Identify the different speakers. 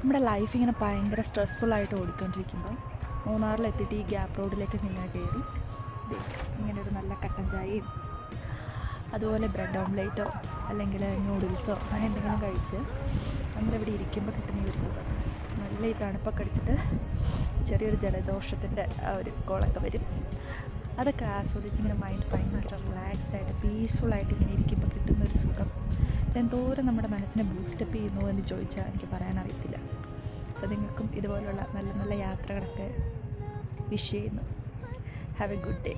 Speaker 1: നമ്മുടെ ലൈഫ് ഇങ്ങനെ ഭയങ്കര സ്ട്രെസ്ഫുള്ളായിട്ട് ഓടിക്കൊണ്ടിരിക്കുമ്പോൾ മൂന്നാറിലെത്തിയിട്ട് ഈ ഗ്യാപ്പ് റോഡിലേക്ക് ഇങ്ങനെ കയറി ഇങ്ങനെ ഒരു നല്ല കട്ടൻ ചായയും അതുപോലെ ബ്രെഡ് ഓംലേറ്റോ അല്ലെങ്കിൽ നൂഡിൽസോ അങ്ങനെ എന്തെങ്കിലും കഴിച്ച് നമ്മളിവിടെ ഇരിക്കുമ്പോൾ കിട്ടുന്ന ഈ ഒരു സുഖം. നല്ല ഈ തണുപ്പൊക്കെ അടിച്ചിട്ട് ചെറിയൊരു ജലദോഷത്തിൻ്റെ ആ ഒരു കോളൊക്കെ വരും. അതൊക്കെ ആസ്വദിച്ച് ഇങ്ങനെ മൈൻഡ് ഭയങ്കര റിലാക്സ്ഡ് ആയിട്ട് പീസ്ഫുള്ളായിട്ട് ഇങ്ങനെ ഇരിക്കുമ്പോൾ കിട്ടുന്നൊരു സുഖം എന്തോരം നമ്മുടെ മനസ്സിനെ ബൂസ്റ്റപ്പ് ചെയ്യുന്നു എന്ന് ചോദിച്ചാൽ എനിക്ക് പറയാനറിയത്തില്ല. അപ്പോൾ നിങ്ങൾക്കും ഇതുപോലുള്ള നല്ല നല്ല യാത്രകളൊക്കെ വിഷ് ചെയ്യുന്നു. Have A good day.